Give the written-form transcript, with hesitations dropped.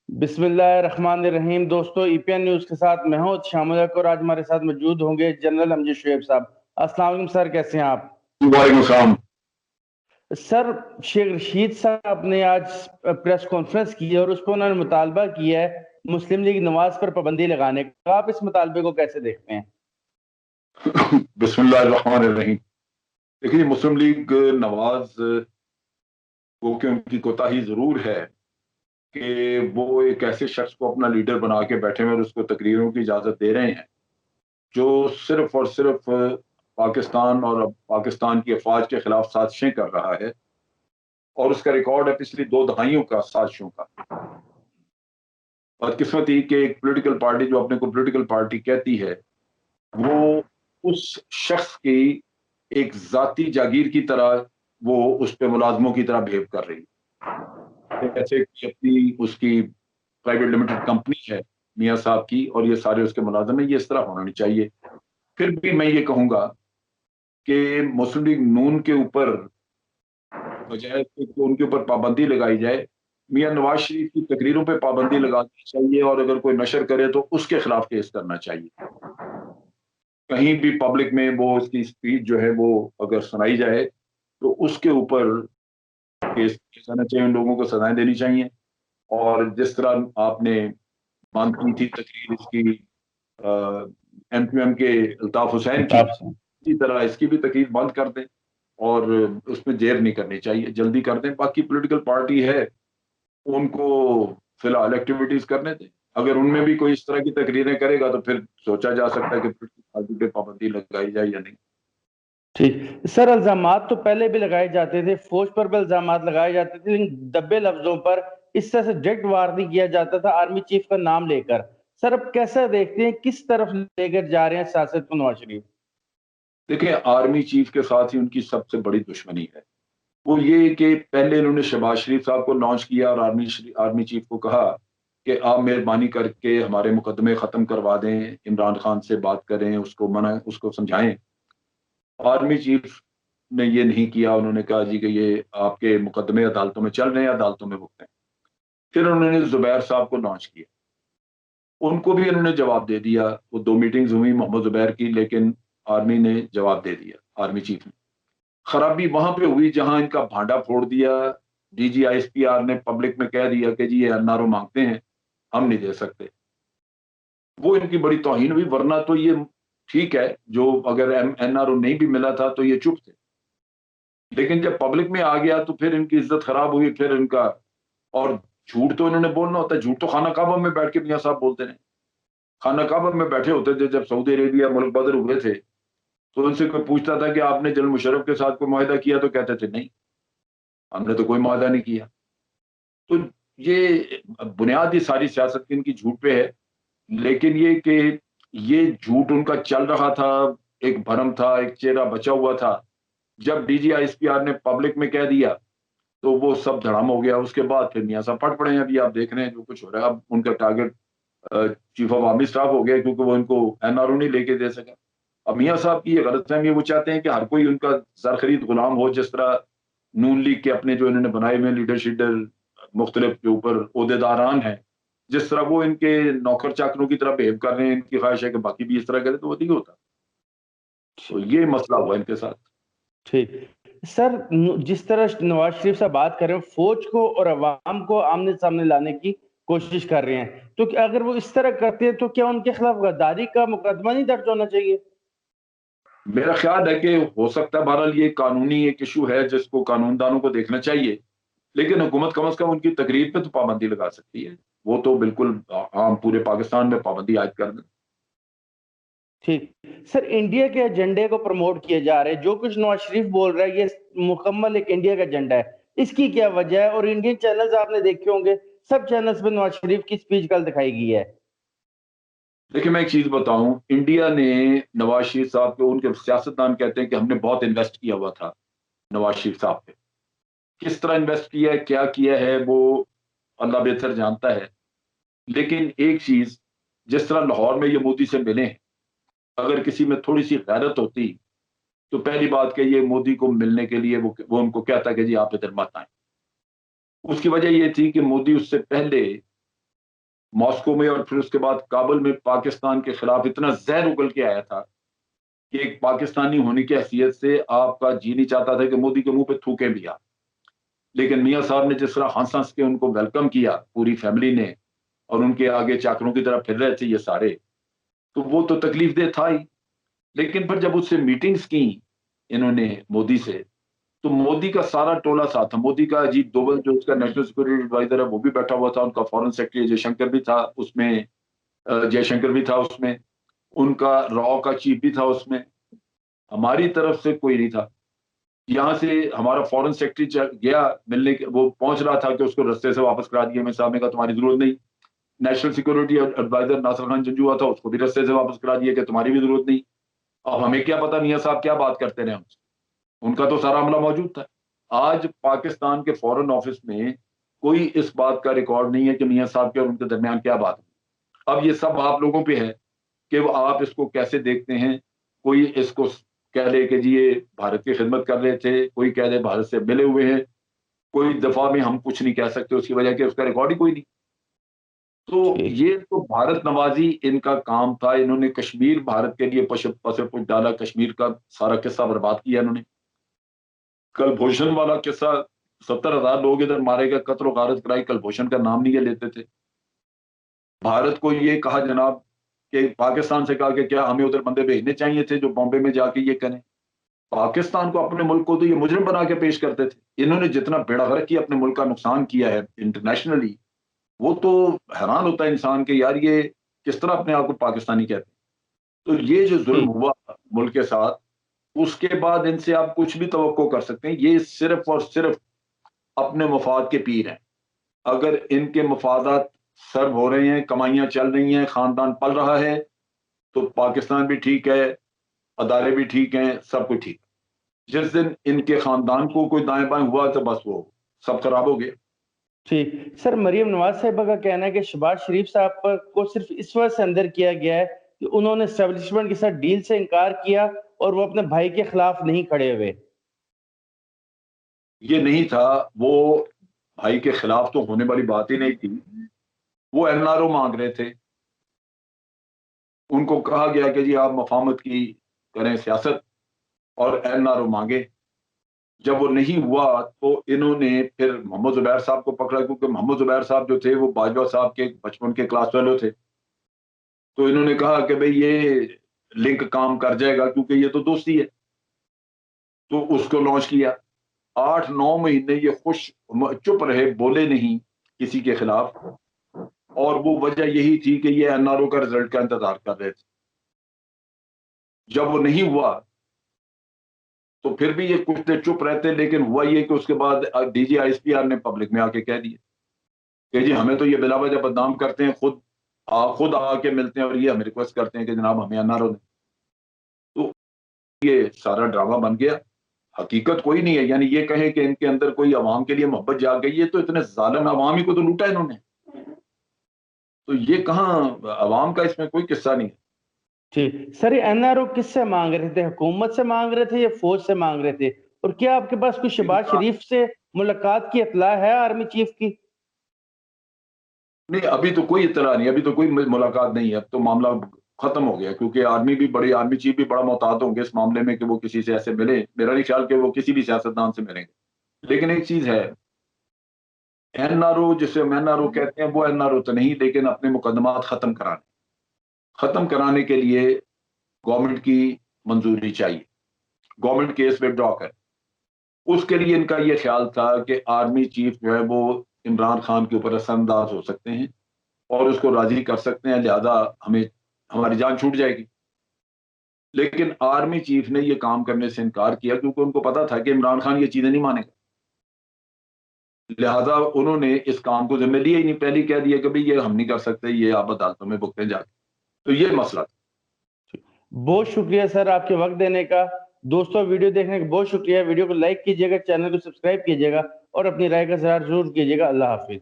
बिस्मिल्लाहिर्रहमानिर्रहीम। दोस्तों, EPN news के साथ मैं हूं शामिल और आज हमारे साथ मौजूद होंगे जनरल अमजद शुएब साहब। अस्सलाम वालेकुम सर, कैसे हैं आप? वालेकुम सलाम। सर, शेख रशीद साहब ने आज प्रेस कॉन्फ्रेंस की है और उस पर उन्होंने मुतालबा किया है मुस्लिम लीग नवाज पर पाबंदी लगाने का। आप इस मुतालबे को कैसे देखते हैं? बिस्मिल्लाहिर्रहमानिर्रहीम। देखिए, मुस्लिम लीग नवाज को कि उनकी कोताही जरूर है कि वो एक ऐसे शख्स को अपना लीडर बना के बैठे हुए और उसको तकरीरों की इजाजत दे रहे हैं जो सिर्फ और सिर्फ पाकिस्तान और पाकिस्तान की अफवाज के खिलाफ साजिशें कर रहा है, और उसका रिकॉर्ड है पिछली 2 दहाइयों का साजिशों का। बदकिस्मती कि एक पॉलिटिकल पार्टी जो अपने को पॉलिटिकल पार्टी कहती है, वो उस शख्स की एक जाती जागीर की तरह वो उस पे मुलाजमों की तरह बिहेव कर रही है, जैसे कि अपनी उसकी प्राइवेट लिमिटेड कंपनी है मियां साहब की, और ये सारे उसके मुलाजम हैं। ये इस तरह होना नहीं चाहिए। फिर भी मैं ये कहूंगा कि मुस्लिम लीग नून के ऊपर बजाय कि उनके ऊपर पाबंदी लगाई जाए, मियां नवाज शरीफ की तकरीरों पे पाबंदी लगानी चाहिए, और अगर कोई नशर करे तो उसके खिलाफ केस करना चाहिए। कहीं भी पब्लिक में वो उसकी स्पीच जो है वो अगर सुनाई जाए तो उसके ऊपर केस किया जाना चाहिए, उन लोगों को सजाएं देनी चाहिए। और जिस तरह आपने बंद की थी तकरीर इसकी एमक्यूएम के अल्ताफ हुसैन की, अल्ताफ से इसी तरह इसकी भी तकरीर बंद कर दें, और उसमें देर नहीं करनी चाहिए, जल्दी कर दें। बाकी पॉलिटिकल पार्टी है, उनको फिलहाल एक्टिविटीज करने दें। अगर उनमें भी कोई इस तरह की तकरीरें करेगा तो फिर सोचा जा सकता है कि पॉलिटिकल पार्टी पे पाबंदी लगाई जाए या नहीं। ठीक सर, इल्जामात तो पहले भी लगाए जाते थे, फौज पर भी इल्जामात लगाए जाते थे, लेकिन दब्बे लफ्जों पर इस तरह से डायरेक्ट वार नहीं किया जाता था आर्मी चीफ का नाम लेकर। सर, अब कैसा देखते हैं, किस तरफ लेकर जा रहे हैं सियासत को नवाज शरीफ? देखिए, आर्मी चीफ के साथ ही उनकी सबसे बड़ी दुश्मनी है। वो ये कि पहले इन्होंने शहबाज शरीफ साहब को लॉन्च किया और आर्मी चीफ को कहा कि आप मेहरबानी करके हमारे मुकदमे खत्म करवा दें, इमरान खान से बात करें, उसको समझाएं। आर्मी चीफ ने ये नहीं किया। उन्होंने कहा जी कि ये आपके मुकदमे अदालतों में चल रहे हैं, अदालतों में भुगतें। फिर उन्होंने जुबैर साहब को लॉन्च किया, उनको भी इन्होंने जवाब दे दिया। वो 2 मीटिंग्स हुई मोहम्मद जुबैर की, लेकिन आर्मी ने जवाब दे दिया, आर्मी चीफ ने। खराबी वहां पे हुई जहां इनका भांडा फोड़ दिया। DGISPR ने पब्लिक में कह दिया कि जी ये NRO मांगते हैं, हम नहीं दे सकते। वो इनकी बड़ी तौहीन हुई, वरना तो ये ठीक है, जो अगर NRO नहीं भी मिला था तो ये चुप थे। लेकिन जब पब्लिक में आ गया तो फिर इनकी इज्जत खराब हुई, फिर इनका। और झूठ तो इन्होंने बोलना होता है, झूठ तो खाना काबा में बैठ के मियां साहब बोलते रहे। खाना काबा में बैठे होते थे जब सऊदी अरेबिया मुल्क बदर हुए थे, तो उनसे कोई पूछता था कि आपने जनरल मुशर्रफ के साथ कोई मुआहिदा किया, तो कहते थे नहीं, हमने तो कोई मुआहिदा नहीं किया। तो ये बुनियादी सारी सियासत की इनकी झूठ पे है। लेकिन ये कि ये झूठ उनका चल रहा था, एक भरम था, एक चेहरा बचा हुआ था। जब DGISPR ने पब्लिक में कह दिया तो वो सब धड़ाम हो गया। उसके बाद फिर मियां साहब फट पड़े हैं। अभी आप देख रहे हैं जो कुछ हो रहा है। अब उनका target chief of army staff हो गया, क्योंकि वो इनको NRO नहीं लेके दे सका। अब मियां साहब की ये गलतफहमी, वो चाहते हैं कि हर कोई उनका सरखरीद गुलाम हो, जिस तरह नून लीग के अपने जो इन्होंने बनाए हुए लीडरशिप मुख्तलिफ के ऊपर ओहदेदारान हैं, जिस तरह वो इनके नौकर चाकरों की तरह बिहेव कर रहे हैं, इनकी ख्वाहिश है कि बाकी भी इस तरह करें, तो वो नहीं होता। तो ये मसला हुआ इनके साथ। ठीक सर, जिस तरह नवाज शरीफ से बात कर रहे हैं, फौज को और अवाम को आमने सामने लाने की कोशिश कर रहे हैं, तो क्या अगर वो इस तरह करते हैं तो क्या उनके खिलाफ गद्दारी का मुकदमा नहीं दर्ज होना चाहिए? मेरा ख्याल है कि हो सकता है, बहरहाल ये कानूनी एक इशू है जिसको कानूनदानों को देखना चाहिए। लेकिन हुकूमत कम से कम उनकी तकरीर पे तो पाबंदी लगा सकती है। वो तो बिल्कुल आम पूरे पाकिस्तान में पाबंदी आयद कर दें। ठीक सर, इंडिया के एजेंडे को प्रमोट किए जा रहे हैं, जो कुछ नवाज शरीफ बोल रहा है ये मुकम्मल एक इंडिया का एजेंडा है। इसकी क्या वजह है? और इंडियन चैनल्स आपने देखे होंगे, सब चैनल्स पे नवाज शरीफ की स्पीच कल दिखाई गई है। देखिए, मैं एक चीज बताऊं, इंडिया ने नवाज शरीफ साहब को, उनके सियासतदान कहते हैं कि हमने बहुत इन्वेस्ट किया हुआ था नवाज शरीफ साहब पे। किस तरह इन्वेस्ट किया है, क्या किया है, वो अल्लाह बेहतर जानता है। लेकिन एक चीज, जिस तरह लाहौर में ये मोदी से मिले हैं, अगर किसी में थोड़ी सी गैरत होती तो पहली बात कि ये मोदी को मिलने के लिए वो उनको कहता कि जी आप इधर मत आए। उसकी वजह ये थी कि मोदी उससे पहले मॉस्को में और फिर उसके बाद काबुल में पाकिस्तान के खिलाफ इतना जहर उगल के आया था कि एक पाकिस्तानी होने की हैसियत से आपका जी नहीं चाहता था कि मोदी के मुंह पे थूके भी आ। लेकिन मियां साहब ने जिस तरह हंस हंस के उनको वेलकम किया पूरी फैमिली ने, और उनके आगे चाकरों की तरह फिर रहे थे ये सारे, तो वो तो तकलीफ दे था ही। लेकिन फिर जब उससे मीटिंग्स की इन्होंने मोदी से, तो मोदी का सारा टोला साथ था। मोदी का अजीत डोभाल जो उसका नेशनल सिक्योरिटी एडवाइजर है वो भी बैठा हुआ था, उनका फॉरेन सेक्रेटरी जयशंकर भी था उसमें, जयशंकर भी था उसमें, उनका रॉ का चीफ भी था उसमें। हमारी तरफ से कोई नहीं था। यहाँ से हमारा फॉरेन सेक्रेटरी गया मिलने के, वो पहुंच रहा था कि उसको रस्ते से वापस करा दिया। मैं साहब ने कहा तुम्हारी जरूरत नहीं। National security adviser Nasir Khan Janjua था, उसको भी रस्ते से वापस करा दिया कि तुम्हारी भी जरूरत नहीं। अब हमें क्या पता मियां साहब क्या बात करते रहे हमसे, उनका तो सारा अमला मौजूद था। आज पाकिस्तान के फॉरेन ऑफिस में कोई इस बात का रिकॉर्ड नहीं है कि मियां साहब के और उनके दरमियान क्या बात है। अब ये सब आप लोगों पे है कि वो आप इसको कैसे देखते हैं। कोई इसको कह ले कि जी ये भारत की खिदमत कर रहे थे, कोई कह दे भारत से मिले हुए हैं, कोई दफा में हम कुछ नहीं कह सकते उसकी वजह कि उसका रिकॉर्ड ही कोई नहीं। तो ठीक। ये तो भारत नवाजी इनका काम था। इन्होंने कश्मीर भारत के लिए पसरपुट डाला, कश्मीर का सारा किस्सा बर्बाद किया इन्होंने। कलभूषण वाला किस्सा, 70,000 लोग इधर मारे गए, कत्ल गारत कराई, कलभूषण का नाम नहीं ये लेते थे। भारत को ये कहा जनाब कि पाकिस्तान से कहा कि क्या हमें उधर बंदे भेजने चाहिए थे जो बॉम्बे में जाके ये करें। पाकिस्तान को, अपने मुल्क को तो ये मुजरिम बना के पेश करते थे। इन्होंने जितना बेड़ा गर्क किया, अपने मुल्क का नुकसान किया है इंटरनेशनली, वो तो हैरान होता है इंसान के यार ये किस तरह अपने आप को पाकिस्तानी कहते हैं। तो ये जो जुल्म ठीक। हुआ मुल्क के साथ, उसके बाद इनसे आप कुछ भी तवक्को कर सकते हैं। ये सिर्फ और सिर्फ अपने मफाद के पीर हैं। अगर इनके मफादात सर्व हो रहे हैं, कमाइयां चल रही हैं, खानदान पल रहा है, तो पाकिस्तान भी ठीक है, अदारे भी ठीक हैं, सब कुछ ठीक। जिस दिन इनके खानदान को कोई दाएं बाएं हुआ तो बस वो सब खराब हो गया। ठीक सर, मरियम नवाज साहिबा का कहना है कि शहबाज शरीफ साहब पर को सिर्फ इस वजह से अंदर किया गया है कि उन्होंने एस्टेब्लिशमेंट के साथ डील से इनकार किया और वो अपने भाई के खिलाफ नहीं खड़े हुए। ये नहीं था, वो भाई के खिलाफ तो होने वाली बात ही नहीं थी। वो एनआरओ मांग रहे थे, उनको कहा गया कि जी आप मफाहमत की करें सियासत, और एनआरओ मांगे। जब वो नहीं हुआ तो इन्होंने फिर मोहम्मद जुबैर साहब को पकड़ा, क्योंकि मोहम्मद जुबैर साहब जो थे वो बाजवा साहब के बचपन के क्लास फेलो थे। तो इन्होंने कहा कि भाई ये लिंक काम कर जाएगा क्योंकि ये तो दोस्ती है, तो उसको लॉन्च किया। 8-9 महीने ये खुश चुप रहे, बोले नहीं किसी के खिलाफ, और वो वजह यही थी कि ये एनआरओ का रिजल्ट का इंतजार कर रहे थे। जब वो नहीं हुआ तो फिर भी ये कुछ देर चुप रहते, लेकिन हुआ ये कि उसके बाद डीजी आईएसपीआर ने पब्लिक में आके कह दिया कि जी हमें तो ये बिला वजह बदनाम करते हैं, खुद आके मिलते हैं और ये हमें रिक्वेस्ट करते हैं कि जनाब हमें एनआरओ दें। तो ये सारा ड्रामा बन गया, हकीकत कोई नहीं है। यानी ये कहें कि इनके अंदर कोई अवाम के लिए मोहब्बत जाग गई है, तो इतने जालिम अवाम ही को तो लूटा इन्होंने। तो ये कहाँ, अवाम का इसमें कोई किस्सा नहीं है। ठीक सर, ये एनआरओ किससे मांग रहे थे? हुकूमत से मांग रहे थे या फौज से मांग रहे थे? और क्या आपके पास कोई शहबाज शरीफ से मुलाकात की इत्तला है आर्मी चीफ की? नहीं, अभी तो कोई इत्तला नहीं, अभी तो कोई मुलाकात नहीं है। अब तो मामला खत्म हो गया, क्योंकि आर्मी चीफ भी बड़ा मोहतात होंगे इस मामले में कि वो किसी से ऐसे मिले। मेरा नहीं ख्याल कि वो किसी भी सियासतदान से मिलेंगे। लेकिन एक चीज है, एनआरओ जिसे हम एनआरओ कहते हैं, वो एनआरओ तो नहीं, लेकिन अपने मुकदमात खत्म कराने के लिए गवर्नमेंट की मंजूरी चाहिए। गवर्नमेंट केस विथड्रॉ करे, उसके लिए इनका ये ख्याल था कि आर्मी चीफ जो है वो इमरान खान के ऊपर असरअंदाज हो सकते हैं और उसको राजी कर सकते हैं, लिहाजा हमें हमारी जान छूट जाएगी। लेकिन आर्मी चीफ ने ये काम करने से इनकार किया, क्योंकि उनको पता था कि इमरान खान ये चीजें नहीं मानेगा। लिहाजा उन्होंने इस काम को जिम्मे लिया ही नहीं, पहले ही कह दिया कि भाई ये हम नहीं कर सकते, ये आप अदालतों में भुगते जाके। तो ये मसला था। बहुत शुक्रिया सर आपके वक्त देने का। दोस्तों, वीडियो देखने का बहुत शुक्रिया। वीडियो को लाइक कीजिएगा, चैनल को सब्सक्राइब कीजिएगा और अपनी राय का इज़हार जरूर कीजिएगा। अल्लाह हाफिज।